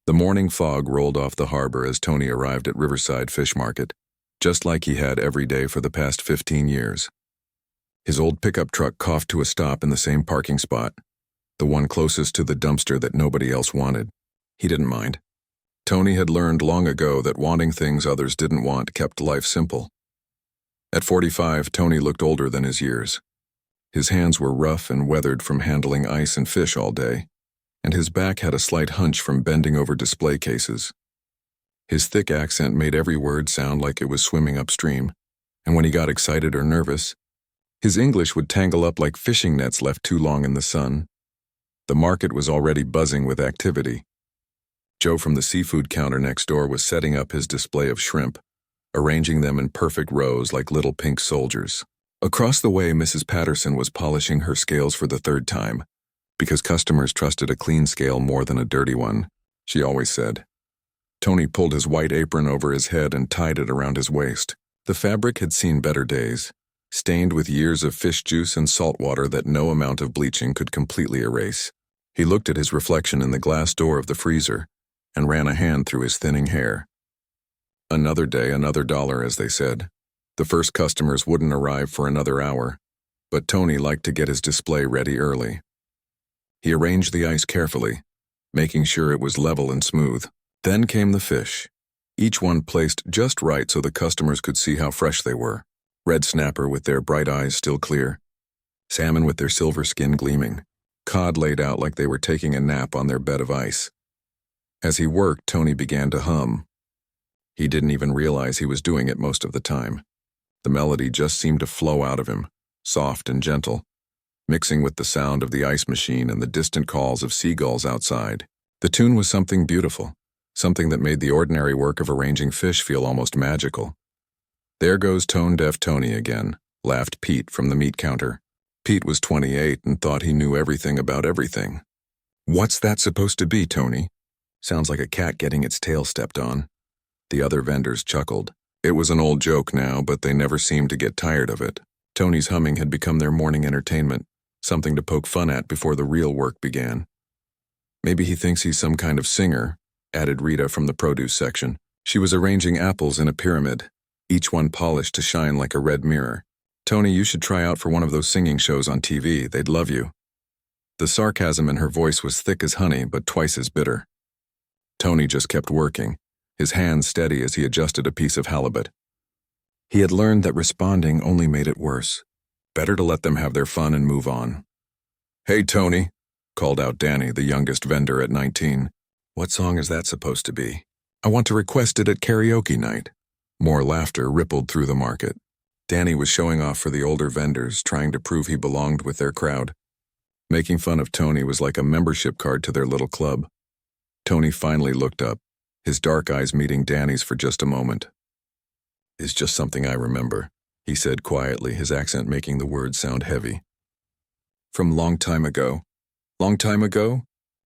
The morning fog rolled off the harbor as Tony arrived at Riverside Fish Market, just like he had every day for the past 15 years. His old pickup truck coughed to a stop in the same parking spot, the one closest to the dumpster that nobody else wanted. He didn't mind. Tony had learned long ago that wanting things others didn't want kept life simple. At 45, Tony looked older than his years. His hands were rough and weathered from handling ice and fish all day, and his back had a slight hunch from bending over display cases. His thick accent made every word sound like it was swimming upstream, and when he got excited or nervous, his English would tangle up like fishing nets left too long in the sun. The market was already buzzing with activity. Joe from the seafood counter next door was setting up his display of shrimp, arranging them in perfect rows like little pink soldiers. Across the way, Mrs. Patterson was polishing her scales for the third time, because customers trusted a clean scale more than a dirty one, she always said. Tony pulled his white apron over his head and tied it around his waist. The fabric had seen better days, stained with years of fish juice and salt water that no amount of bleaching could completely erase. He looked at his reflection in the glass door of the freezer and ran a hand through his thinning hair. Another day, another dollar, as they said. The first customers wouldn't arrive for another hour, but Tony liked to get his display ready early. He arranged the ice carefully, making sure it was level and smooth. Then came the fish, each one placed just right so the customers could see how fresh they were. Red snapper with their bright eyes still clear, salmon with their silver skin gleaming, cod laid out like they were taking a nap on their bed of ice. As he worked, Tony began to hum. He didn't even realize he was doing it most of the time. The melody just seemed to flow out of him, soft and gentle, mixing with the sound of the ice machine and the distant calls of seagulls outside. The tune was something beautiful, something that made the ordinary work of arranging fish feel almost magical. "There goes tone-deaf Tony again," laughed Pete from the meat counter. Pete was 28 and thought he knew everything about everything. "What's that supposed to be, Tony?" "Sounds like a cat getting its tail stepped on." The other vendors chuckled. It was an old joke now, but they never seemed to get tired of it. Tony's humming had become their morning entertainment, something to poke fun at before the real work began. "Maybe he thinks he's some kind of singer," added Rita from the produce section. She was arranging apples in a pyramid, each one polished to shine like a red mirror. "Tony, you should try out for one of those singing shows on TV. They'd love you." The sarcasm in her voice was thick as honey, but twice as bitter. Tony just kept working, his hands steady as he adjusted a piece of halibut. He had learned that responding only made it worse. Better to let them have their fun and move on. "Hey, Tony," called out Danny, the youngest vendor at 19. "What song is that supposed to be?" "I want to request it at karaoke night." More laughter rippled through the market. Danny was showing off for the older vendors, trying to prove he belonged with their crowd. Making fun of Tony was like a membership card to their little club. Tony finally looked up, his dark eyes meeting Danny's for just a moment. "It's just something I remember," he said quietly, his accent making the words sound heavy. "From long time ago." "Long time ago?"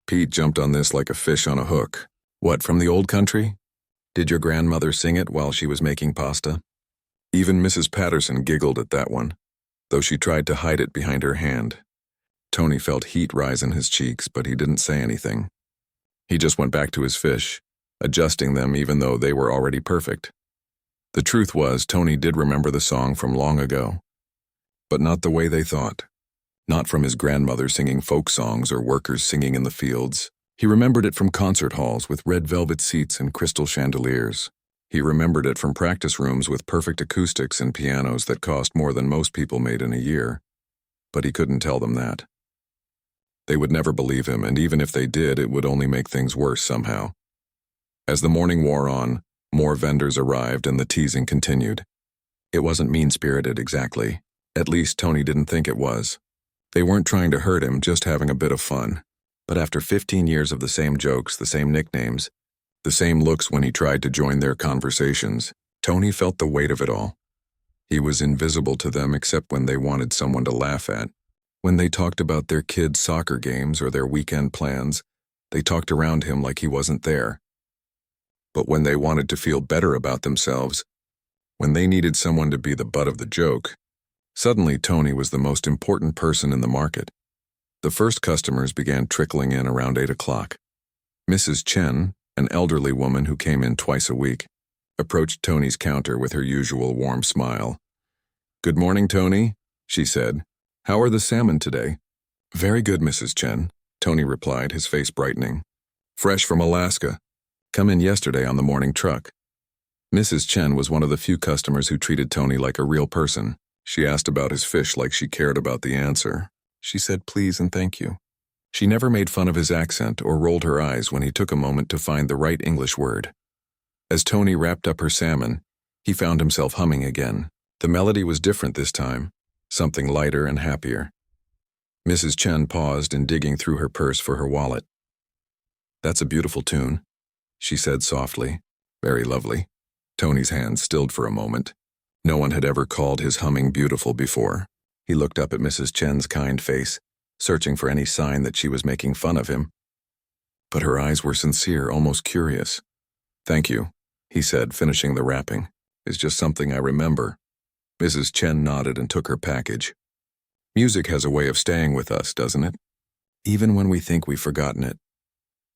Pete jumped on this like a fish on a hook. "What, from the old country? Did your grandmother sing it while she was making pasta?" Even Mrs. Patterson giggled at that one, though she tried to hide it behind her hand. Tony felt heat rise in his cheeks, but he didn't say anything. He just went back to his fish, adjusting them even though they were already perfect. The truth was, Tony did remember the song from long ago, but not the way they thought. Not from his grandmother singing folk songs or workers singing in the fields. He remembered it from concert halls with red velvet seats and crystal chandeliers. He remembered it from practice rooms with perfect acoustics and pianos that cost more than most people made in a year. But he couldn't tell them that. They would never believe him, and even if they did, it would only make things worse somehow. As the morning wore on, more vendors arrived and the teasing continued. It wasn't mean-spirited exactly. At least Tony didn't think it was. They weren't trying to hurt him, just having a bit of fun. But after 15 years of the same jokes, the same nicknames, the same looks when he tried to join their conversations, Tony felt the weight of it all. He was invisible to them except when they wanted someone to laugh at. When they talked about their kids' soccer games or their weekend plans, they talked around him like he wasn't there. But when they wanted to feel better about themselves, when they needed someone to be the butt of the joke, suddenly Tony was the most important person in the market. The first customers began trickling in around 8 o'clock. Mrs. Chen, an elderly woman who came in twice a week, approached Tony's counter with her usual warm smile. "Good morning, Tony," she said. "How are the salmon today?" "Very good, Mrs. Chen," Tony replied, his face brightening. "Fresh from Alaska. Come in yesterday on the morning truck." Mrs. Chen was one of the few customers who treated Tony like a real person. She asked about his fish like she cared about the answer. She said please and thank you. She never made fun of his accent or rolled her eyes when he took a moment to find the right English word. As Tony wrapped up her salmon, he found himself humming again. The melody was different this time, something lighter and happier. Mrs. Chen paused in digging through her purse for her wallet. "That's a beautiful tune," she said softly. "Very lovely." Tony's hands stilled for a moment. No one had ever called his humming beautiful before. He looked up at Mrs. Chen's kind face, searching for any sign that she was making fun of him. But her eyes were sincere, almost curious. "Thank you," he said, finishing the wrapping. "It's just something I remember." Mrs. Chen nodded and took her package. "Music has a way of staying with us, doesn't it? Even when we think we've forgotten it."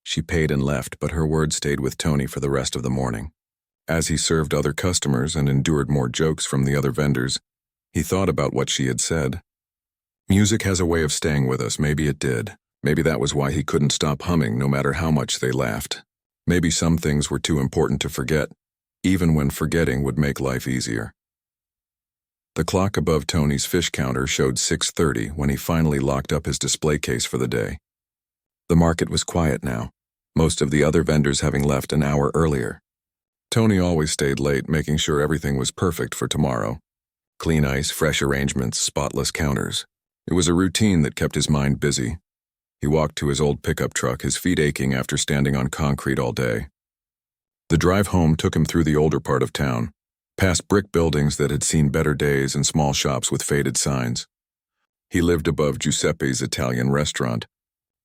She paid and left, but her words stayed with Tony for the rest of the morning. As he served other customers and endured more jokes from the other vendors, he thought about what she had said. Music has a way of staying with us. Maybe it did. Maybe that was why he couldn't stop humming no matter how much they laughed. Maybe some things were too important to forget, even when forgetting would make life easier. The clock above Tony's fish counter showed 6:30 when he finally locked up his display case for the day. The market was quiet now, most of the other vendors having left an hour earlier. Tony always stayed late, making sure everything was perfect for tomorrow. Clean ice, fresh arrangements, spotless counters. It was a routine that kept his mind busy. He walked to his old pickup truck, his feet aching after standing on concrete all day. The drive home took him through the older part of town, past brick buildings that had seen better days and small shops with faded signs. He lived above Giuseppe's Italian restaurant,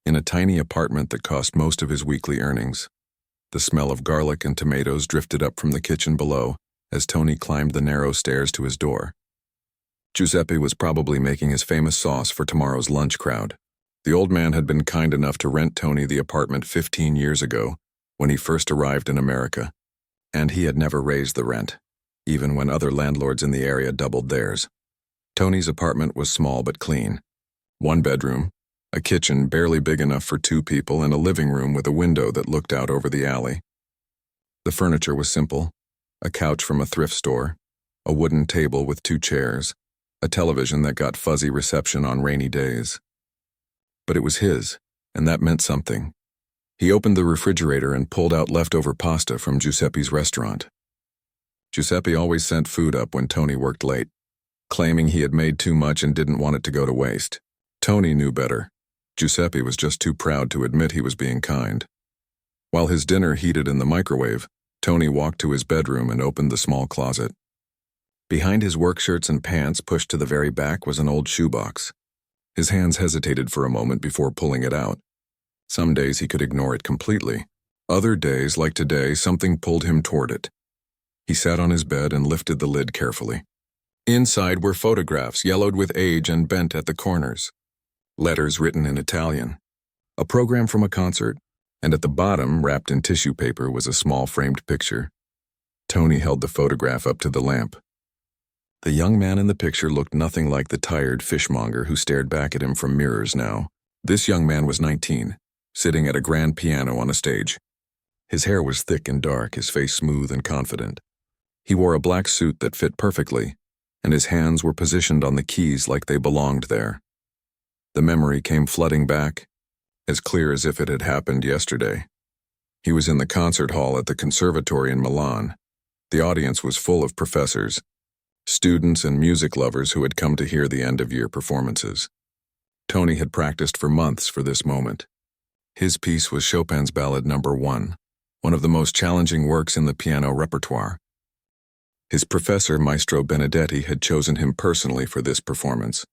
in a tiny apartment that cost most of his weekly earnings. The smell of garlic and tomatoes drifted up from the kitchen below as Tony climbed the narrow stairs to his door. Giuseppe was probably making his famous sauce for tomorrow's lunch crowd. The old man had been kind enough to rent Tony the apartment 15 years ago when he first arrived in America, and he had never raised the rent, even when other landlords in the area doubled theirs. Tony's apartment was small but clean. One bedroom, a kitchen barely big enough for 2 people, and a living room with a window that looked out over the alley. The furniture was simple: a couch from a thrift store, a wooden table with 2 chairs, a television that got fuzzy reception on rainy days. But it was his, and that meant something. He opened the refrigerator and pulled out leftover pasta from Giuseppe's restaurant. Giuseppe always sent food up when Tony worked late, claiming he had made too much and didn't want it to go to waste. Tony knew better. Giuseppe was just too proud to admit he was being kind. While his dinner heated in the microwave, Tony walked to his bedroom and opened the small closet. Behind his work shirts and pants, pushed to the very back, was an old shoebox. His hands hesitated for a moment before pulling it out. Some days he could ignore it completely. Other days, like today, something pulled him toward it. He sat on his bed and lifted the lid carefully. Inside were photographs, yellowed with age and bent at the corners. Letters written in Italian. A program from a concert, and at the bottom, wrapped in tissue paper, was a small framed picture. Tony held the photograph up to the lamp. The young man in the picture looked nothing like the tired fishmonger who stared back at him from mirrors now. This young man was 19, sitting at a grand piano on a stage. His hair was thick and dark, his face smooth and confident. He wore a black suit that fit perfectly, and his hands were positioned on the keys like they belonged there. The memory came flooding back, as clear as if it had happened yesterday. He was in the concert hall at the conservatory in Milan. The audience was full of professors, students and music lovers who had come to hear the end-of-year performances. Tony had practiced for months for this moment. His piece was Chopin's Ballad No. 1, one of the most challenging works in the piano repertoire. His professor, Maestro Benedetti, had chosen him personally for this performance.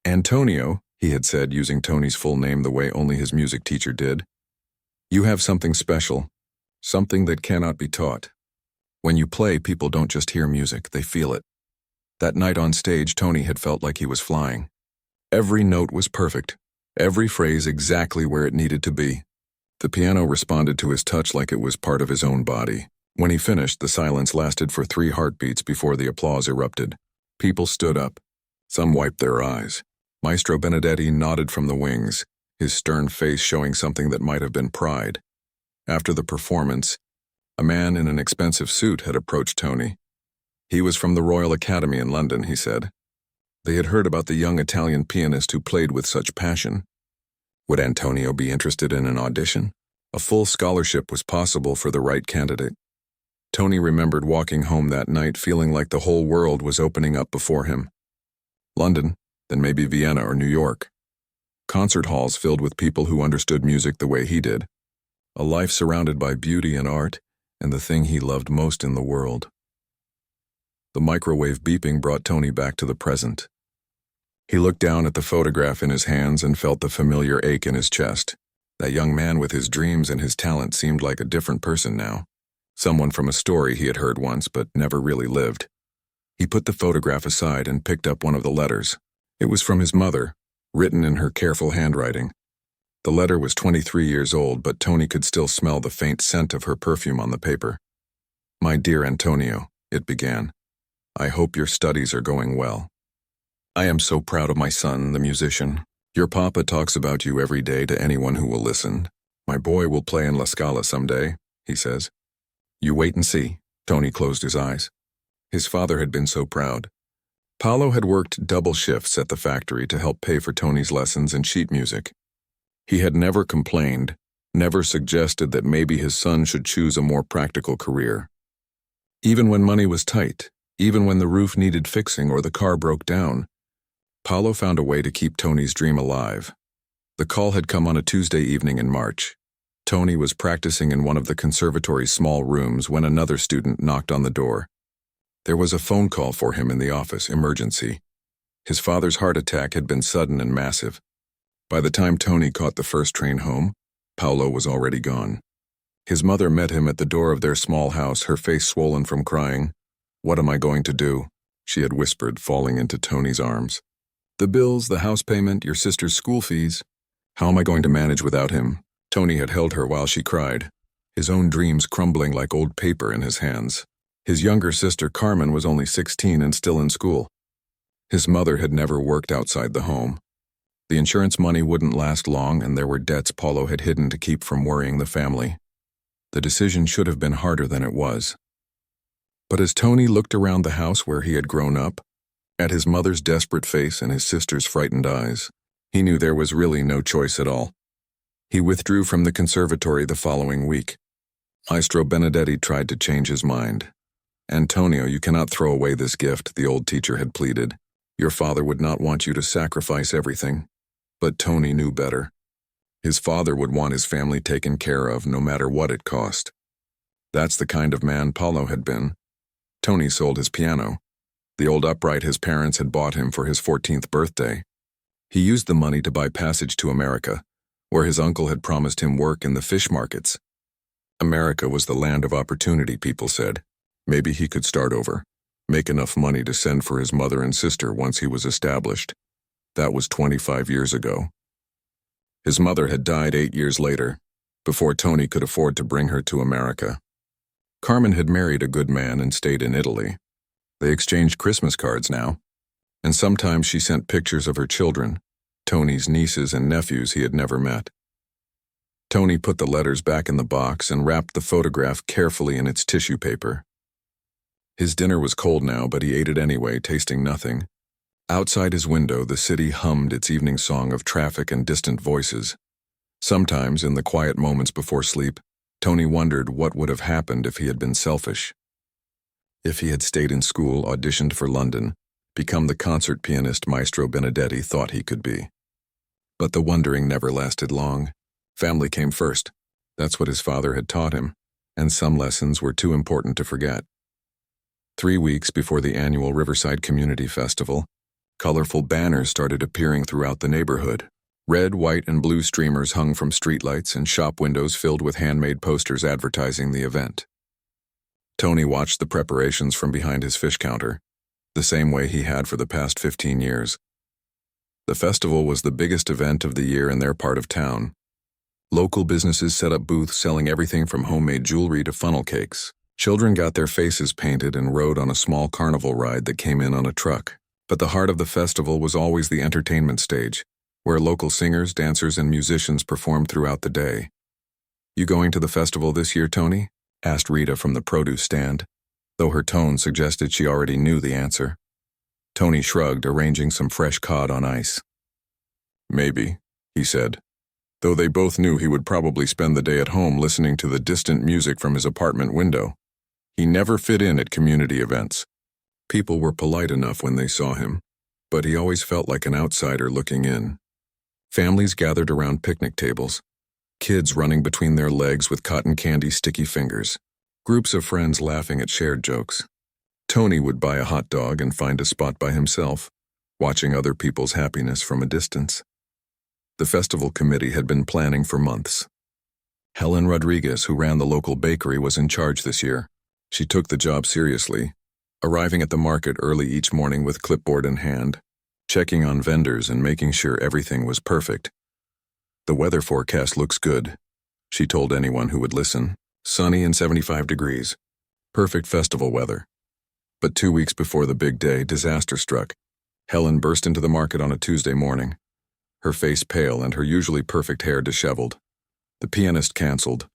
"Antonio," he had said, using Tony's full name the way only his music teacher did, "you have something special, something that cannot be taught. When you play, people don't just hear music, they feel it." That night on stage, Tony had felt like he was flying. Every note was perfect, every phrase exactly where it needed to be. The piano responded to his touch like it was part of his own body. When he finished, the silence lasted for 3 heartbeats before the applause erupted. People stood up. Some wiped their eyes. Maestro Benedetti nodded from the wings, his stern face showing something that might have been pride. After the performance, a man in an expensive suit had approached Tony. He was from the Royal Academy in London, he said. They had heard about the young Italian pianist who played with such passion. Would Antonio be interested in an audition? A full scholarship was possible for the right candidate. Tony remembered walking home that night feeling like the whole world was opening up before him. London, then maybe Vienna or New York. Concert halls filled with people who understood music the way he did. A life surrounded by beauty and art, and the thing he loved most in the world. The microwave beeping brought Tony back to the present. He looked down at the photograph in his hands and felt the familiar ache in his chest. That young man with his dreams and his talent seemed like a different person now. Someone from a story he had heard once but never really lived. He put the photograph aside and picked up one of the letters. It was from his mother, written in her careful handwriting. The letter was 23 years old, but Tony could still smell the faint scent of her perfume on the paper. "My dear Antonio," it began, "I hope your studies are going well. I am so proud of my son, the musician. Your papa talks about you every day to anyone who will listen. My boy will play in La Scala someday," he says. "You wait and see." Tony closed his eyes. His father had been so proud. Paolo had worked double shifts at the factory to help pay for Tony's lessons in sheet music. He had never complained, never suggested that maybe his son should choose a more practical career. Even when money was tight, even when the roof needed fixing or the car broke down, Paolo found a way to keep Tony's dream alive. The call had come on a Tuesday evening in March. Tony was practicing in one of the conservatory's small rooms when another student knocked on the door. There was a phone call for him in the office, emergency. His father's heart attack had been sudden and massive. By the time Tony caught the first train home, Paolo was already gone. His mother met him at the door of their small house, her face swollen from crying. "What am I going to do?" she had whispered, falling into Tony's arms. "The bills, the house payment, your sister's school fees. How am I going to manage without him?" Tony had held her while she cried, his own dreams crumbling like old paper in his hands. His younger sister Carmen was only 16 and still in school. His mother had never worked outside the home. The insurance money wouldn't last long, and there were debts Paolo had hidden to keep from worrying the family. The decision should have been harder than it was. But as Tony looked around the house where he had grown up, at his mother's desperate face and his sister's frightened eyes, he knew there was really no choice at all. He withdrew from the conservatory the following week. Maestro Benedetti tried to change his mind. "Antonio, you cannot throw away this gift," the old teacher had pleaded. "Your father would not want you to sacrifice everything." But Tony knew better. His father would want his family taken care of no matter what it cost. That's the kind of man Paolo had been. Tony sold his piano, the old upright his parents had bought him for his 14th birthday. He used the money to buy passage to America, where his uncle had promised him work in the fish markets. America was the land of opportunity, people said. Maybe he could start over, make enough money to send for his mother and sister once he was established. That was 25 years ago. His mother had died 8 years later, before Tony could afford to bring her to America. Carmen had married a good man and stayed in Italy. They exchanged Christmas cards now, and sometimes she sent pictures of her children, Tony's nieces and nephews he had never met. Tony put the letters back in the box and wrapped the photograph carefully in its tissue paper. His dinner was cold now, but he ate it anyway, tasting nothing. Outside his window, the city hummed its evening song of traffic and distant voices. Sometimes, in the quiet moments before sleep, Tony wondered what would have happened if he had been selfish. If he had stayed in school, auditioned for London, become the concert pianist Maestro Benedetti thought he could be. But the wondering never lasted long. Family came first. That's what his father had taught him, and some lessons were too important to forget. 3 weeks before the annual Riverside Community Festival, colorful banners started appearing throughout the neighborhood. Red, white, and blue streamers hung from streetlights and shop windows filled with handmade posters advertising the event. Tony watched the preparations from behind his fish counter, the same way he had for the past 15 years. The festival was the biggest event of the year in their part of town. Local businesses set up booths selling everything from homemade jewelry to funnel cakes. Children got their faces painted and rode on a small carnival ride that came in on a truck. But the heart of the festival was always the entertainment stage, where local singers, dancers, and musicians performed throughout the day. "You going to the festival this year, Tony?" asked Rita from the produce stand, though her tone suggested she already knew the answer. Tony shrugged, arranging some fresh cod on ice. "Maybe," he said, though they both knew he would probably spend the day at home listening to the distant music from his apartment window. He never fit in at community events. People were polite enough when they saw him, but he always felt like an outsider looking in. Families gathered around picnic tables, kids running between their legs with cotton candy sticky fingers, groups of friends laughing at shared jokes. Tony would buy a hot dog and find a spot by himself, watching other people's happiness from a distance. The festival committee had been planning for months. Helen Rodriguez, who ran the local bakery, was in charge this year. She took the job seriously, arriving at the market early each morning with clipboard in hand, checking on vendors and making sure everything was perfect. "The weather forecast looks good," she told anyone who would listen. "Sunny and 75 degrees. Perfect festival weather." But 2 weeks before the big day, disaster struck. Helen burst into the market on a Tuesday morning, her face pale and her usually perfect hair disheveled. "The pianist canceled,"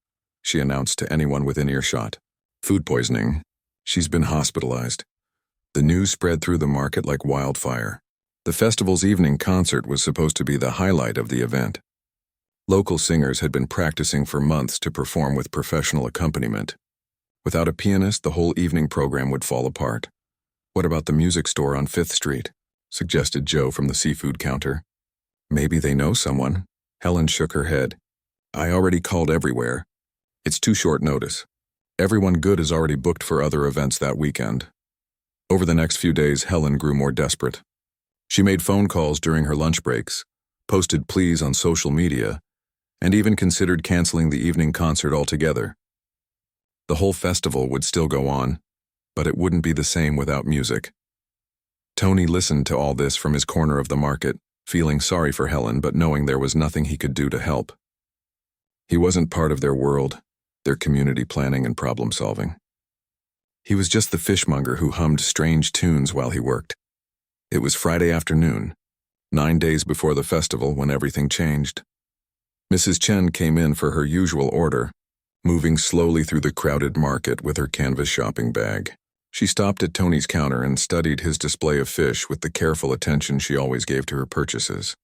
she announced to anyone within earshot. "Food poisoning. She's been hospitalized." The news spread through the market like wildfire. The festival's evening concert was supposed to be the highlight of the event. Local singers had been practicing for months to perform with professional accompaniment. Without a pianist, the whole evening program would fall apart. "What about the music store on 5th Street?" suggested Joe from the seafood counter. "Maybe they know someone." Helen shook her head. "I already called everywhere. It's too short notice. Everyone good is already booked for other events that weekend." Over the next few days, Helen grew more desperate. She made phone calls during her lunch breaks, posted pleas on social media, and even considered canceling the evening concert altogether. The whole festival would still go on, but it wouldn't be the same without music. Tony listened to all this from his corner of the market, feeling sorry for Helen but knowing there was nothing he could do to help. He wasn't part of their world, their community planning and problem solving. He was just the fishmonger who hummed strange tunes while he worked. It was Friday afternoon, 9 days before the festival, when everything changed. Mrs. Chen came in for her usual order, moving slowly through the crowded market with her canvas shopping bag. She stopped at Tony's counter and studied his display of fish with the careful attention she always gave to her purchases.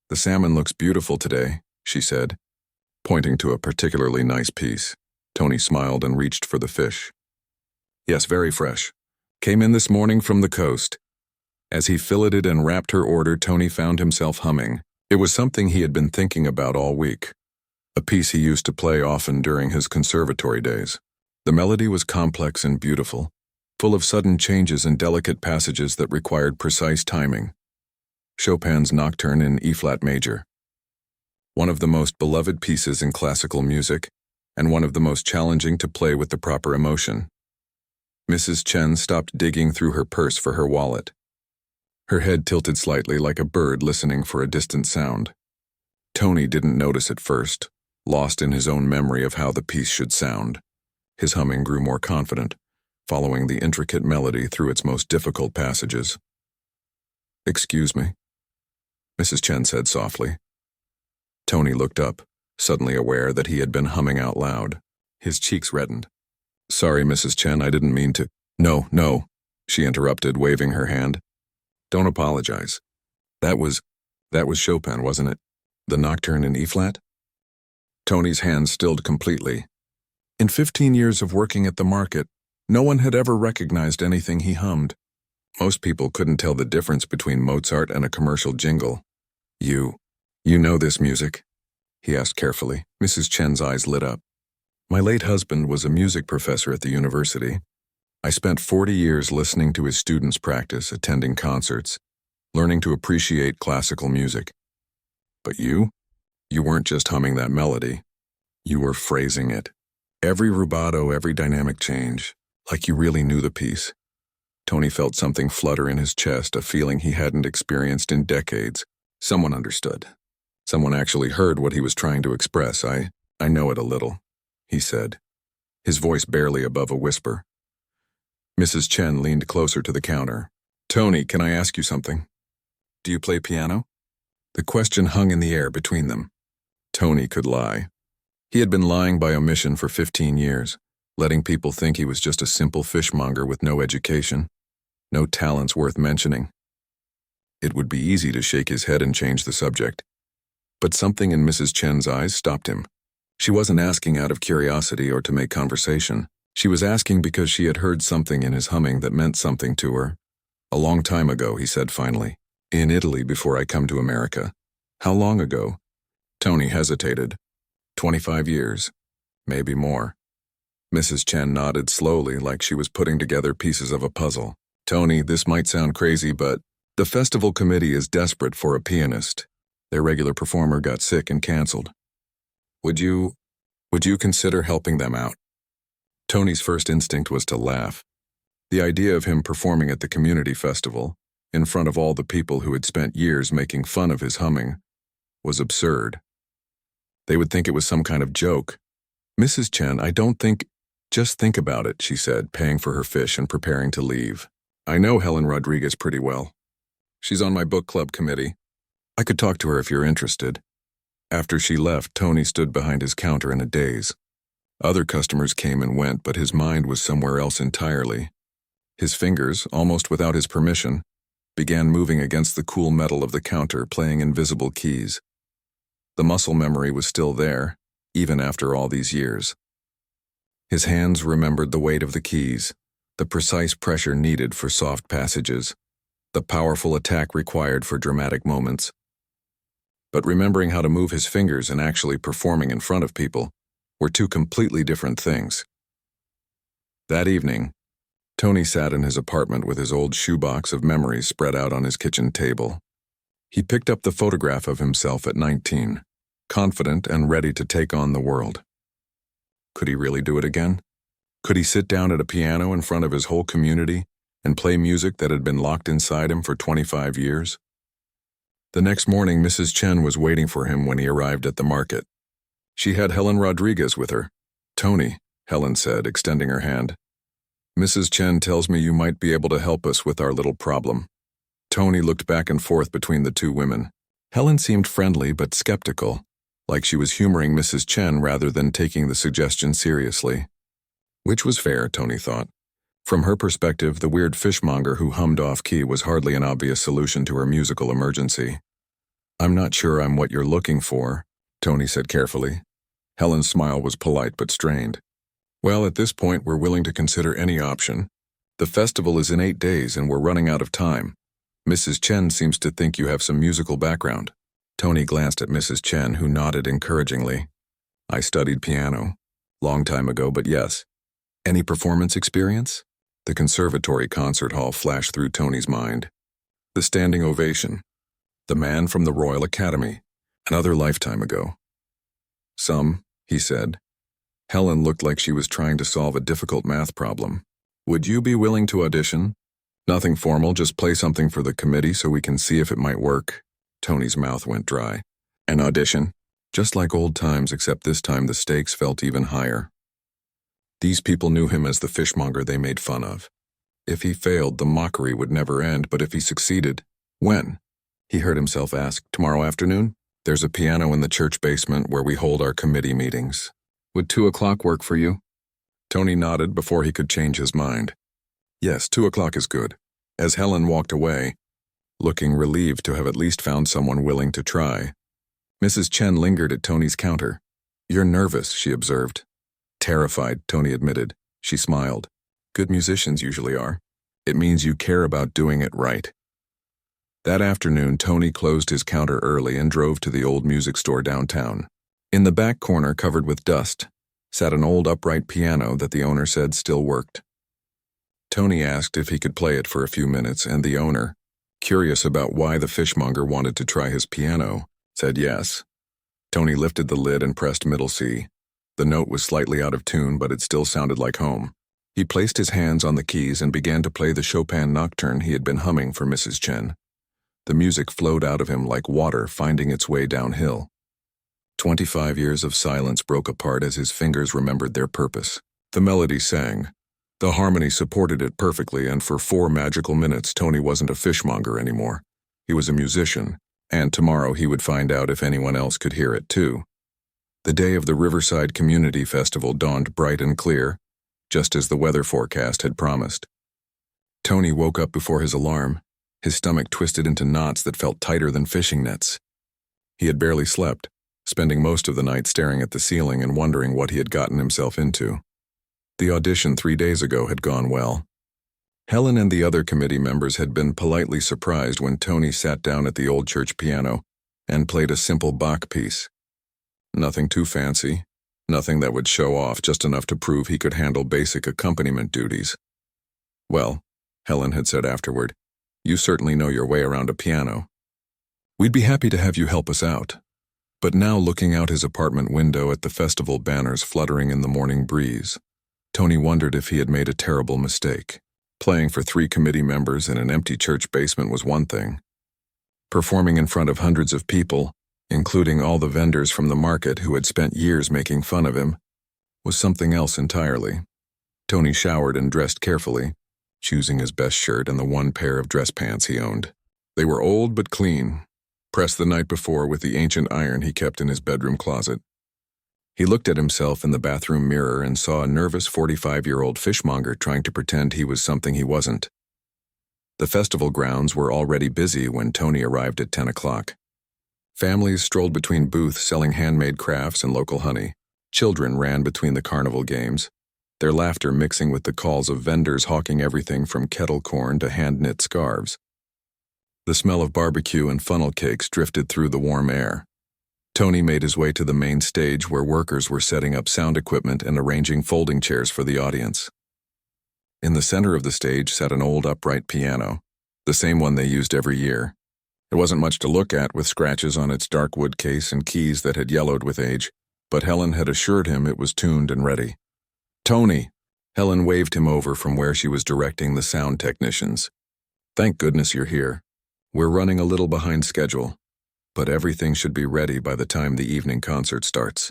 "The salmon looks beautiful today," she said, pointing to a particularly nice piece. Tony smiled and reached for the fish. "Yes, very fresh. Came in this morning from the coast." As he filleted and wrapped her order, Tony found himself humming. It was something he had been thinking about all week, a piece he used to play often during his conservatory days. The melody was complex and beautiful, full of sudden changes and delicate passages that required precise timing. Chopin's Nocturne in E-flat major. One of the most beloved pieces in classical music, and one of the most challenging to play with the proper emotion. Mrs. Chen stopped digging through her purse for her wallet. Her head tilted slightly like a bird listening for a distant sound. Tony didn't notice at first, lost in his own memory of how the piece should sound. His humming grew more confident, following the intricate melody through its most difficult passages. "Excuse me," Mrs. Chen said softly. Tony looked up, suddenly aware that he had been humming out loud. His cheeks reddened. "Sorry, Mrs. Chen, I didn't mean to." No, she interrupted, waving her hand. "Don't apologize. That was Chopin, wasn't it? The Nocturne in E-flat?" Tony's hands stilled completely. In 15 years of working at the market, no one had ever recognized anything he hummed. Most people couldn't tell the difference between Mozart and a commercial jingle. You know this music?" he asked carefully. Mrs. Chen's eyes lit up. "My late husband was a music professor at the university. I spent 40 years listening to his students practice, attending concerts, learning to appreciate classical music. But you weren't just humming that melody. You were phrasing it. Every rubato, every dynamic change, like you really knew the piece." Tony felt something flutter in his chest, a feeling he hadn't experienced in decades. Someone understood. Someone actually heard what he was trying to express. I know it a little, he said, his voice barely above a whisper. Mrs. Chen leaned closer to the counter. Tony, can I ask you something? Do you play piano? The question hung in the air between them. Tony could lie. He had been lying by omission for 15 years, letting people think he was just a simple fishmonger with no education, no talents worth mentioning. It would be easy to shake his head and change the subject. But something in Mrs. Chen's eyes stopped him. She wasn't asking out of curiosity or to make conversation. She was asking because she had heard something in his humming that meant something to her. A long time ago, he said finally. In Italy before I come to America. How long ago? Tony hesitated. 25 years. Maybe more. Mrs. Chen nodded slowly like she was putting together pieces of a puzzle. Tony, this might sound crazy, but the festival committee is desperate for a pianist. Their regular performer got sick and canceled. Would you consider helping them out? Tony's first instinct was to laugh. The idea of him performing at the community festival, in front of all the people who had spent years making fun of his humming, was absurd. They would think it was some kind of joke. Mrs. Chen, just think about it, she said, paying for her fish and preparing to leave. I know Helen Rodriguez pretty well. She's on my book club committee. I could talk to her if you're interested. After she left, Tony stood behind his counter in a daze. Other customers came and went, but his mind was somewhere else entirely. His fingers, almost without his permission, began moving against the cool metal of the counter, playing invisible keys. The muscle memory was still there, even after all these years. His hands remembered the weight of the keys, the precise pressure needed for soft passages, the powerful attack required for dramatic moments. But remembering how to move his fingers and actually performing in front of people were two completely different things. That evening, Tony sat in his apartment with his old shoebox of memories spread out on his kitchen table. He picked up the photograph of himself at 19, confident and ready to take on the world. Could he really do it again? Could he sit down at a piano in front of his whole community and play music that had been locked inside him for 25 years? The next morning, Mrs. Chen was waiting for him when he arrived at the market. She had Helen Rodriguez with her. Tony, Helen said, extending her hand. Mrs. Chen tells me you might be able to help us with our little problem. Tony looked back and forth between the two women. Helen seemed friendly but skeptical, like she was humoring Mrs. Chen rather than taking the suggestion seriously. Which was fair, Tony thought. From her perspective, the weird fishmonger who hummed off-key was hardly an obvious solution to her musical emergency. I'm not sure I'm what you're looking for, Tony said carefully. Helen's smile was polite but strained. Well, at this point, we're willing to consider any option. The festival is in 8 days and we're running out of time. Mrs. Chen seems to think you have some musical background. Tony glanced at Mrs. Chen, who nodded encouragingly. I studied piano. Long time ago, but yes. Any performance experience? The conservatory concert hall flashed through Tony's mind. The standing ovation. The man from the Royal Academy. Another lifetime ago. Some, he said. Helen looked like she was trying to solve a difficult math problem. Would you be willing to audition? Nothing formal, just play something for the committee so we can see if it might work. Tony's mouth went dry. An audition? Just like old times, except this time the stakes felt even higher. These people knew him as the fishmonger they made fun of. If he failed, the mockery would never end, but if he succeeded, when? He heard himself ask, tomorrow afternoon? There's a piano in the church basement where we hold our committee meetings. Would 2 o'clock work for you? Tony nodded before he could change his mind. Yes, 2 o'clock is good. As Helen walked away, looking relieved to have at least found someone willing to try, Mrs. Chen lingered at Tony's counter. You're nervous, she observed. Terrified, Tony admitted. She smiled. Good musicians usually are. It means you care about doing it right. That afternoon, Tony closed his counter early and drove to the old music store downtown. In the back corner, covered with dust, sat an old upright piano that the owner said still worked. Tony asked if he could play it for a few minutes, and the owner, curious about why the fishmonger wanted to try his piano, said yes. Tony lifted the lid and pressed middle C. The note was slightly out of tune, but it still sounded like home. He placed his hands on the keys and began to play the Chopin nocturne he had been humming for Mrs. Chen. The music flowed out of him like water finding its way downhill. 25 years of silence broke apart as his fingers remembered their purpose. The melody sang. The harmony supported it perfectly, and for 4 magical minutes, Tony wasn't a fishmonger anymore. He was a musician, and tomorrow he would find out if anyone else could hear it too. The day of the Riverside Community Festival dawned bright and clear, just as the weather forecast had promised. Tony woke up before his alarm, his stomach twisted into knots that felt tighter than fishing nets. He had barely slept, spending most of the night staring at the ceiling and wondering what he had gotten himself into. The audition 3 days ago had gone well. Helen and the other committee members had been politely surprised when Tony sat down at the old church piano and played a simple Bach piece. Nothing too fancy, nothing that would show off, just enough to prove he could handle basic accompaniment duties. "Well," Helen had said afterward, "you certainly know your way around a piano. We'd be happy to have you help us out." But now, looking out his apartment window at the festival banners fluttering in the morning breeze, Tony wondered if he had made a terrible mistake. Playing for 3 committee members in an empty church basement was one thing. Performing in front of hundreds of people, including all the vendors from the market who had spent years making fun of him, was something else entirely. Tony showered and dressed carefully, choosing his best shirt and the one pair of dress pants he owned. They were old but clean, pressed the night before with the ancient iron he kept in his bedroom closet. He looked at himself in the bathroom mirror and saw a nervous 45-year-old fishmonger trying to pretend he was something he wasn't. The festival grounds were already busy when Tony arrived at 10 o'clock. Families strolled between booths selling handmade crafts and local honey. Children ran between the carnival games, their laughter mixing with the calls of vendors hawking everything from kettle corn to hand-knit scarves. The smell of barbecue and funnel cakes drifted through the warm air. Tony made his way to the main stage where workers were setting up sound equipment and arranging folding chairs for the audience. In the center of the stage sat an old upright piano, the same one they used every year. It wasn't much to look at, with scratches on its dark wood case and keys that had yellowed with age, but Helen had assured him it was tuned and ready. "Tony!" Helen waved him over from where she was directing the sound technicians. "Thank goodness you're here. We're running a little behind schedule, but everything should be ready by the time the evening concert starts."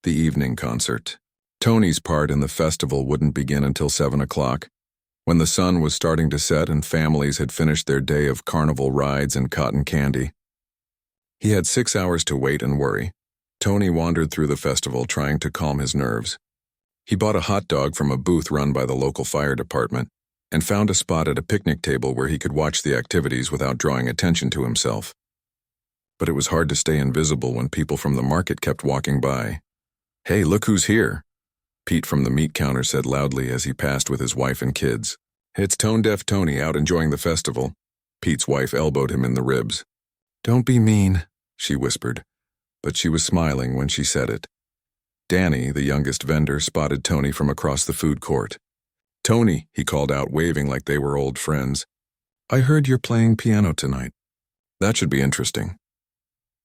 The evening concert. Tony's part in the festival wouldn't begin until 7 o'clock, when the sun was starting to set and families had finished their day of carnival rides and cotton candy. He had 6 hours to wait and worry. Tony wandered through the festival trying to calm his nerves. He bought a hot dog from a booth run by the local fire department and found a spot at a picnic table where he could watch the activities without drawing attention to himself. But it was hard to stay invisible when people from the market kept walking by. "Hey, look who's here," Pete from the meat counter said loudly as he passed with his wife and kids. "It's tone-deaf Tony out enjoying the festival." Pete's wife elbowed him in the ribs. "Don't be mean," she whispered, but she was smiling when she said it. Danny, the youngest vendor, spotted Tony from across the food court. "Tony," he called out, waving like they were old friends. "I heard you're playing piano tonight. That should be interesting."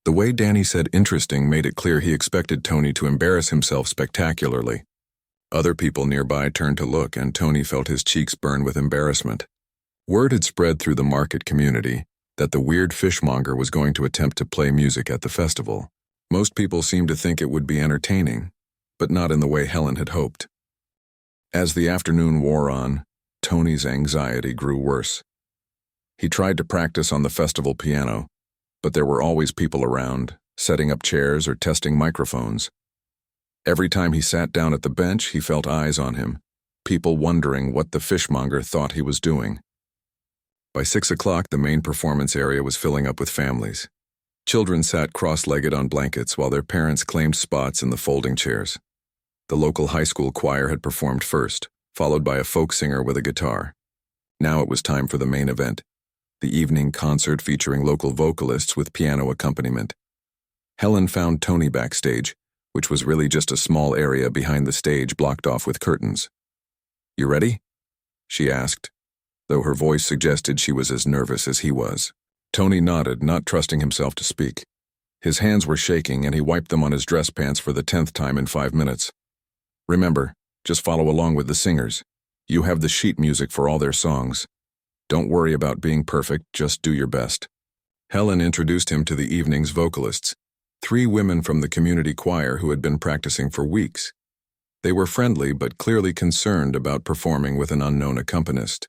The way Danny said interesting made it clear he expected Tony to embarrass himself spectacularly. Other people nearby turned to look, and Tony felt his cheeks burn with embarrassment. Word had spread through the market community that the weird fishmonger was going to attempt to play music at the festival. Most people seemed to think it would be entertaining, but not in the way Helen had hoped. As the afternoon wore on, Tony's anxiety grew worse. He tried to practice on the festival piano, but there were always people around, setting up chairs or testing microphones. Every time he sat down at the bench, he felt eyes on him, people wondering what the fishmonger thought he was doing. By 6 o'clock, the main performance area was filling up with families. Children sat cross-legged on blankets while their parents claimed spots in the folding chairs. The local high school choir had performed first, followed by a folk singer with a guitar. Now it was time for the main event, the evening concert featuring local vocalists with piano accompaniment. Helen found Tony backstage, which was really just a small area behind the stage blocked off with curtains. "You ready?" she asked, though her voice suggested she was as nervous as he was. Tony nodded, not trusting himself to speak. His hands were shaking, and he wiped them on his dress pants for the 10th time in 5 minutes. "Remember, just follow along with the singers. You have the sheet music for all their songs. Don't worry about being perfect, just do your best." Helen introduced him to the evening's vocalists, 3 women from the community choir who had been practicing for weeks. They were friendly but clearly concerned about performing with an unknown accompanist.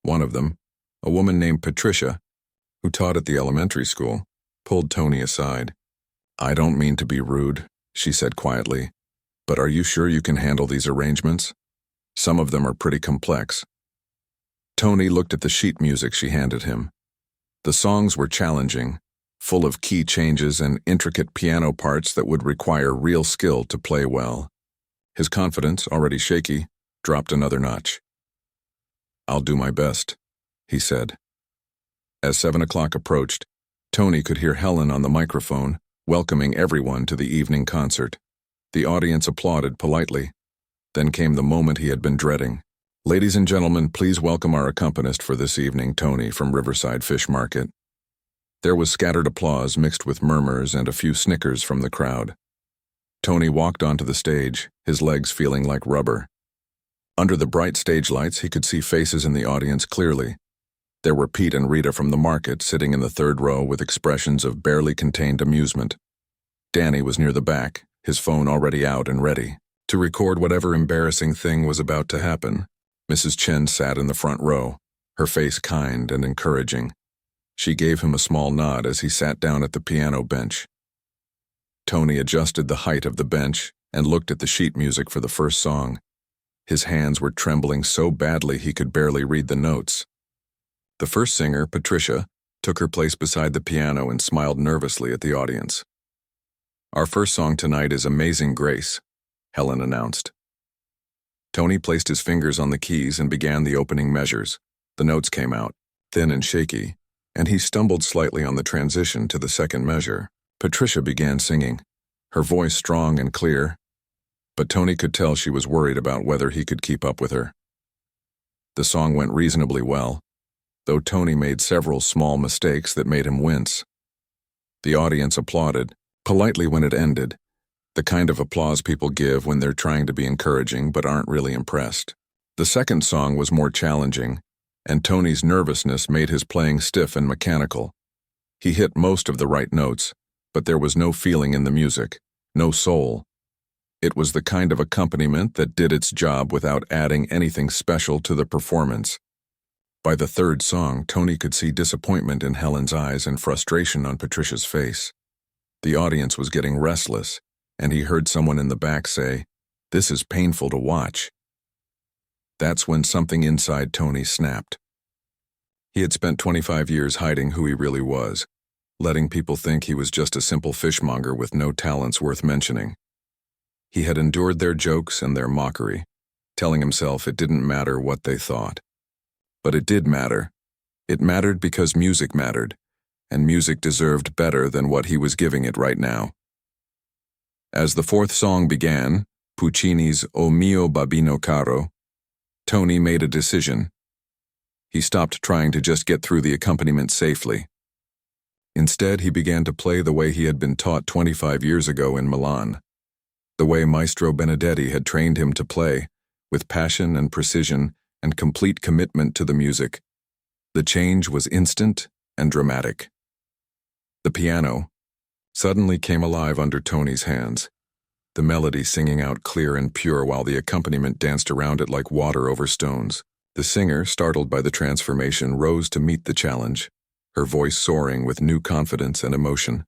One of them, a woman named Patricia, who taught at the elementary school, pulled Tony aside. "I don't mean to be rude," she said quietly, "but are you sure you can handle these arrangements? Some of them are pretty complex." Tony looked at the sheet music she handed him. The songs were challenging, full of key changes and intricate piano parts that would require real skill to play well. His confidence, already shaky, dropped another notch. "I'll do my best," he said. As 7 o'clock approached, Tony could hear Helen on the microphone, welcoming everyone to the evening concert. The audience applauded politely. Then came the moment he had been dreading. "Ladies and gentlemen, please welcome our accompanist for this evening, Tony from Riverside Fish Market." There was scattered applause mixed with murmurs and a few snickers from the crowd. Tony walked onto the stage, his legs feeling like rubber. Under the bright stage lights, he could see faces in the audience clearly. There were Pete and Rita from the market sitting in the 3rd row with expressions of barely contained amusement. Danny was near the back, his phone already out and ready to record whatever embarrassing thing was about to happen. Mrs. Chen sat in the front row, her face kind and encouraging. She gave him a small nod as he sat down at the piano bench. Tony adjusted the height of the bench and looked at the sheet music for the first song. His hands were trembling so badly he could barely read the notes. The first singer, Patricia, took her place beside the piano and smiled nervously at the audience. "Our first song tonight is Amazing Grace," Helen announced. Tony placed his fingers on the keys and began the opening measures. The notes came out, thin and shaky, and he stumbled slightly on the transition to the second measure. Patricia began singing, her voice strong and clear, but Tony could tell she was worried about whether he could keep up with her. The song went reasonably well, though Tony made several small mistakes that made him wince. The audience applauded, politely when it ended, the kind of applause people give when they're trying to be encouraging but aren't really impressed. The second song was more challenging, and Tony's nervousness made his playing stiff and mechanical. He hit most of the right notes, but there was no feeling in the music, no soul. It was the kind of accompaniment that did its job without adding anything special to the performance. By the 3rd song, Tony could see disappointment in Helen's eyes and frustration on Patricia's face. The audience was getting restless, and he heard someone in the back say, "This is painful to watch." That's when something inside Tony snapped. He had spent 25 years hiding who he really was, letting people think he was just a simple fishmonger with no talents worth mentioning. He had endured their jokes and their mockery, telling himself it didn't matter what they thought. But it did matter. It mattered because music mattered, and music deserved better than what he was giving it right now. As the 4th song began, Puccini's O mio babbino caro, Tony made a decision. He stopped trying to just get through the accompaniment safely. Instead, he began to play the way he had been taught 25 years ago in Milan, the way Maestro Benedetti had trained him to play, with passion and precision and complete commitment to the music. The change was instant and dramatic. The piano suddenly came alive under Tony's hands, the melody singing out clear and pure while the accompaniment danced around it like water over stones. The singer, startled by the transformation, rose to meet the challenge, her voice soaring with new confidence and emotion.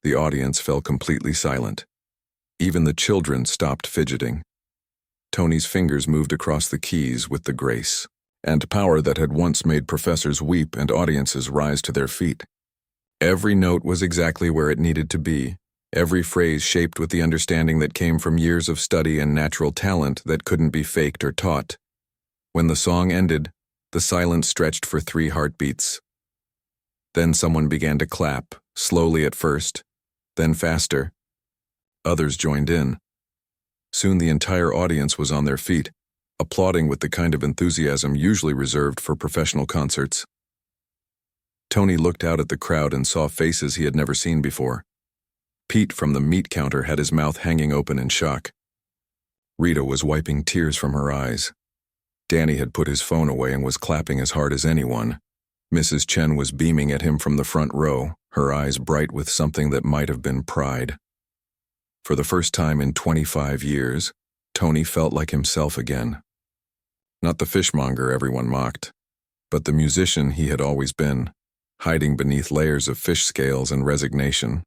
The audience fell completely silent. Even the children stopped fidgeting. Tony's fingers moved across the keys with the grace and power that had once made professors weep and audiences rise to their feet. Every note was exactly where it needed to be, every phrase shaped with the understanding that came from years of study and natural talent that couldn't be faked or taught. When the song ended, the silence stretched for 3 heartbeats. Then someone began to clap, slowly at first, then faster. Others joined in. Soon the entire audience was on their feet, applauding with the kind of enthusiasm usually reserved for professional concerts. Tony looked out at the crowd and saw faces he had never seen before. Pete from the meat counter had his mouth hanging open in shock. Rita was wiping tears from her eyes. Danny had put his phone away and was clapping as hard as anyone. Mrs. Chen was beaming at him from the front row, her eyes bright with something that might have been pride. For the first time in 25 years, Tony felt like himself again. Not the fishmonger everyone mocked, but the musician he had always been, hiding beneath layers of fish scales and resignation.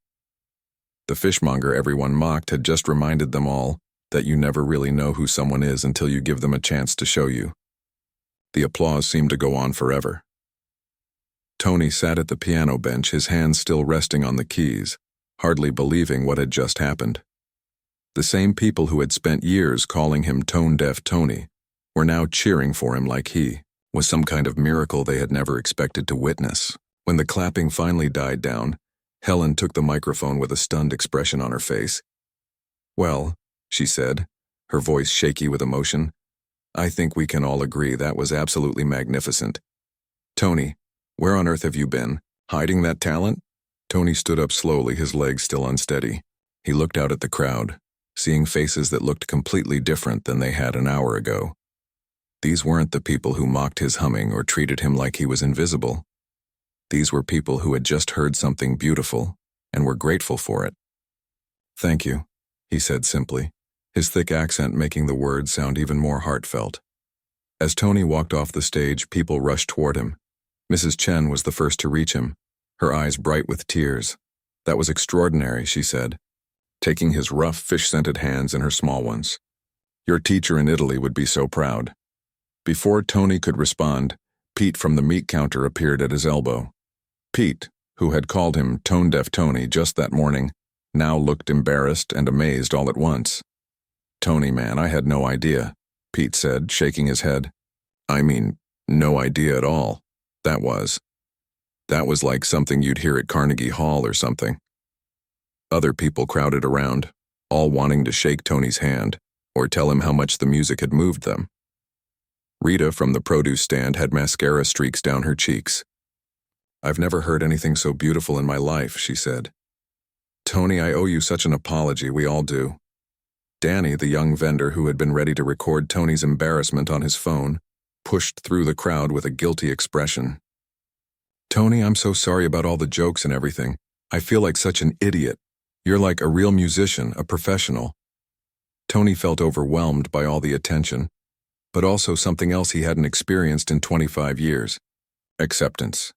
The fishmonger everyone mocked had just reminded them all that you never really know who someone is until you give them a chance to show you. The applause seemed to go on forever. Tony sat at the piano bench, his hands still resting on the keys, hardly believing what had just happened. The same people who had spent years calling him tone-deaf Tony were now cheering for him like he was some kind of miracle they had never expected to witness. When the clapping finally died down, Helen took the microphone with a stunned expression on her face. "Well," she said, her voice shaky with emotion, "I think we can all agree that was absolutely magnificent. Tony, where on earth have you been? Hiding that talent?" Tony stood up slowly, his legs still unsteady. He looked out at the crowd, seeing faces that looked completely different than they had an hour ago. These weren't the people who mocked his humming or treated him like he was invisible. These were people who had just heard something beautiful and were grateful for it. "Thank you," he said simply, his thick accent making the words sound even more heartfelt. As Tony walked off the stage, people rushed toward him. Mrs. Chen was the first to reach him, her eyes bright with tears. "That was extraordinary," she said, taking his rough, fish-scented hands in her small ones. "Your teacher in Italy would be so proud." Before Tony could respond, Pete from the meat counter appeared at his elbow. Pete, who had called him tone-deaf Tony just that morning, now looked embarrassed and amazed all at once. "Tony, man, I had no idea," Pete said, shaking his head. "I mean, no idea at all. That was like something you'd hear at Carnegie Hall or something." Other people crowded around, all wanting to shake Tony's hand or tell him how much the music had moved them. Rita from the produce stand had mascara streaks down her cheeks. "I've never heard anything so beautiful in my life," she said. "Tony, I owe you such an apology, we all do." Danny, the young vendor who had been ready to record Tony's embarrassment on his phone, pushed through the crowd with a guilty expression. "Tony, I'm so sorry about all the jokes and everything. I feel like such an idiot. You're like a real musician, a professional." Tony felt overwhelmed by all the attention, but also something else he hadn't experienced in 25 years. Acceptance.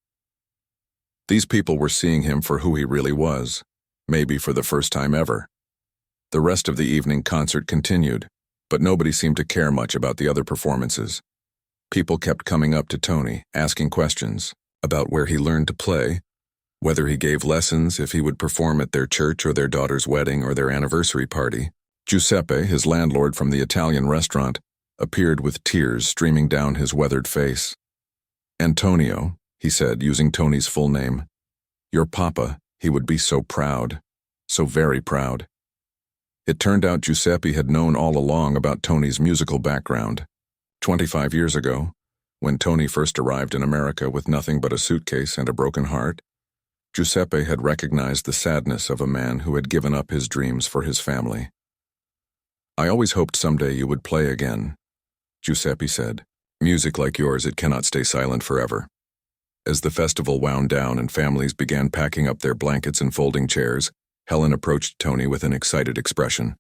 These people were seeing him for who he really was, maybe for the first time ever. The rest of the evening concert continued, but nobody seemed to care much about the other performances. People kept coming up to Tony, asking questions about where he learned to play, whether he gave lessons, if he would perform at their church or their daughter's wedding or their anniversary party. Giuseppe, his landlord from the Italian restaurant, appeared with tears streaming down his weathered face. "Antonio," he said, using Tony's full name. "Your papa, he would be so proud, so very proud." It turned out Giuseppe had known all along about Tony's musical background. 25 years ago, when Tony first arrived in America with nothing but a suitcase and a broken heart, Giuseppe had recognized the sadness of a man who had given up his dreams for his family. "I always hoped someday you would play again," Giuseppe said. "Music like yours, it cannot stay silent forever." As the festival wound down and families began packing up their blankets and folding chairs, Helen approached Tony with an excited expression.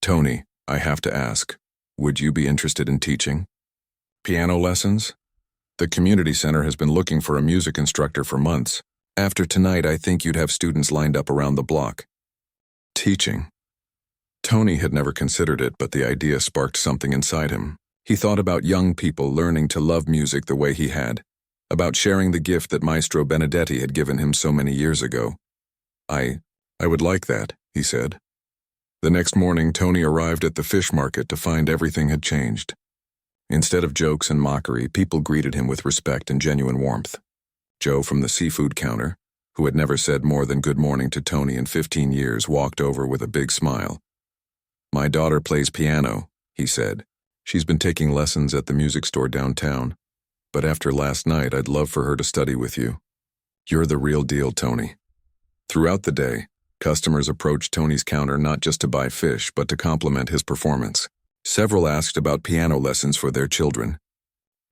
"Tony, I have to ask, would you be interested in teaching? Piano lessons? The community center has been looking for a music instructor for months. After tonight, I think you'd have students lined up around the block." Teaching. Tony had never considered it, but the idea sparked something inside him. He thought about young people learning to love music the way he had, about sharing the gift that Maestro Benedetti had given him so many years ago. I would like that," he said. The next morning, Tony arrived at the fish market to find everything had changed. Instead of jokes and mockery, people greeted him with respect and genuine warmth. Joe from the seafood counter, who had never said more than good morning to Tony in 15 years, walked over with a big smile. "My daughter plays piano," he said. "She's been taking lessons at the music store downtown. But after last night, I'd love for her to study with you. You're the real deal, Tony." Throughout the day, customers approached Tony's counter not just to buy fish, but to compliment his performance. Several asked about piano lessons for their children.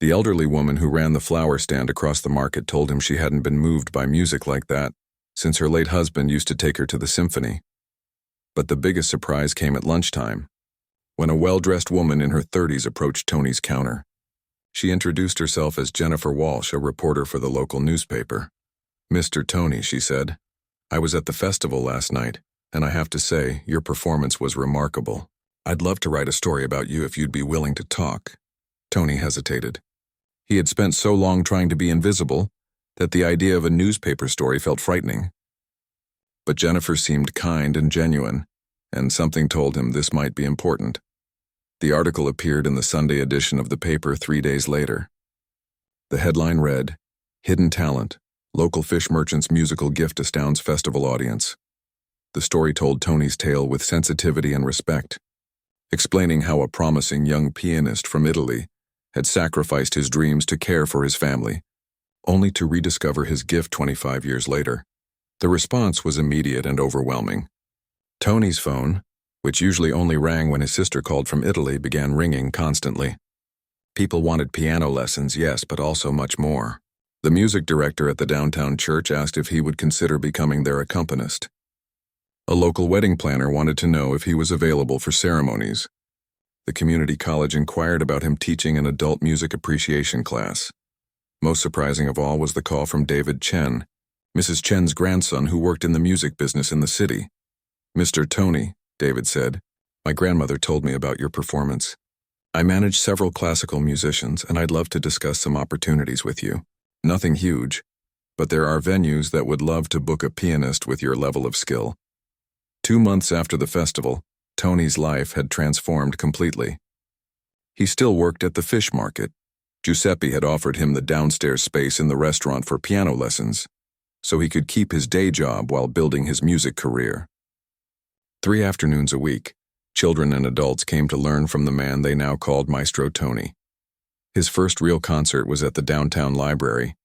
The elderly woman who ran the flower stand across the market told him she hadn't been moved by music like that since her late husband used to take her to the symphony. But the biggest surprise came at lunchtime, when a well-dressed woman in her 30s approached Tony's counter. She introduced herself as Jennifer Walsh, a reporter for the local newspaper. "Mr. Tony," she said, "I was at the festival last night, and I have to say, your performance was remarkable. I'd love to write a story about you if you'd be willing to talk." Tony hesitated. He had spent so long trying to be invisible that the idea of a newspaper story felt frightening. But Jennifer seemed kind and genuine, and something told him this might be important. The article appeared in the Sunday edition of the paper 3 days later. The headline read, "Hidden Talent, Local Fish Merchant's Musical Gift Astounds Festival Audience." The story told Tony's tale with sensitivity and respect, explaining how a promising young pianist from Italy had sacrificed his dreams to care for his family, only to rediscover his gift 25 years later. The response was immediate and overwhelming. Tony's phone, which usually only rang when his sister called from Italy, began ringing constantly. People wanted piano lessons, yes, but also much more. The music director at the downtown church asked if he would consider becoming their accompanist. A local wedding planner wanted to know if he was available for ceremonies. The community college inquired about him teaching an adult music appreciation class. Most surprising of all was the call from David Chen, Mrs. Chen's grandson who worked in the music business in the city. "Mr. Tony," David said, "my grandmother told me about your performance. I manage several classical musicians, and I'd love to discuss some opportunities with you. Nothing huge, but there are venues that would love to book a pianist with your level of skill." 2 months after the festival, Tony's life had transformed completely. He still worked at the fish market. Giuseppe had offered him the downstairs space in the restaurant for piano lessons, so he could keep his day job while building his music career. 3 afternoons a week, children and adults came to learn from the man they now called Maestro Tony. His first real concert was at the downtown library,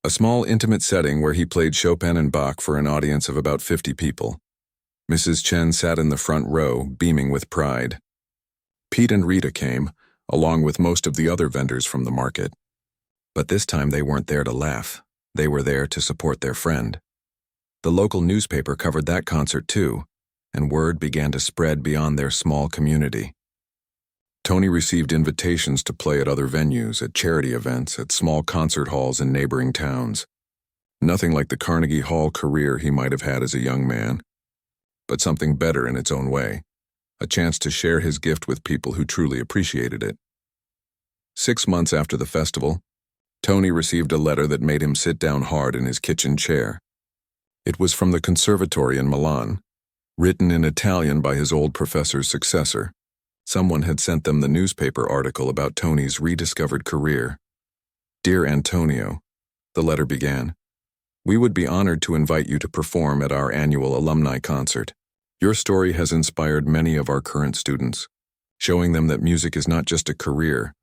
a small intimate setting where he played Chopin and Bach for an audience of about 50 people. Mrs. Chen sat in the front row, beaming with pride. Pete and Rita came, along with most of the other vendors from the market. But this time they weren't there to laugh. They were there to support their friend. The local newspaper covered that concert too, and word began to spread beyond their small community. Tony received invitations to play at other venues, at charity events, at small concert halls in neighboring towns. Nothing like the Carnegie Hall career he might have had as a young man, but something better in its own way, a chance to share his gift with people who truly appreciated it. 6 months after the festival, Tony received a letter that made him sit down hard in his kitchen chair. It was from the conservatory in Milan, written in Italian by his old professor's successor. Someone had sent them the newspaper article about Tony's rediscovered career. "Dear Antonio," the letter began, "we would be honored to invite you to perform at our annual alumni concert. Your story has inspired many of our current students, showing them that music is not just a career,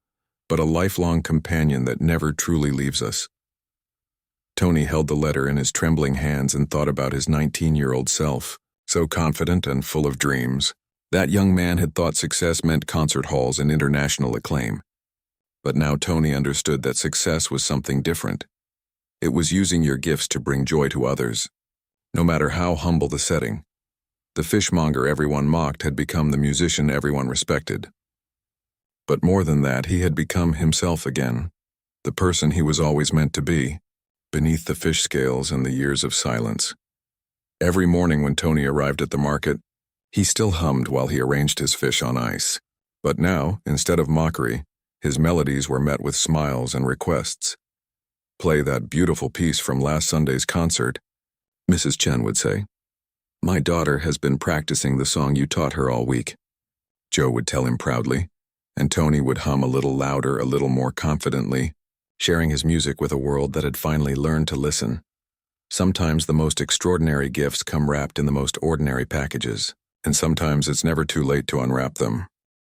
but a lifelong companion that never truly leaves us." Tony held the letter in his trembling hands and thought about his 19-year-old self, so confident and full of dreams. That young man had thought success meant concert halls and international acclaim. But now Tony understood that success was something different. It was using your gifts to bring joy to others, no matter how humble the setting. The fishmonger everyone mocked had become the musician everyone respected. But more than that, he had become himself again, the person he was always meant to be, beneath the fish scales and the years of silence. Every morning when Tony arrived at the market, he still hummed while he arranged his fish on ice. But now, instead of mockery, his melodies were met with smiles and requests. "Play that beautiful piece from last Sunday's concert," Mrs. Chen would say. "My daughter has been practicing the song you taught her all week," Joe would tell him proudly, and Tony would hum a little louder, a little more confidently, sharing his music with a world that had finally learned to listen. Sometimes the most extraordinary gifts come wrapped in the most ordinary packages, and sometimes it's never too late to unwrap them.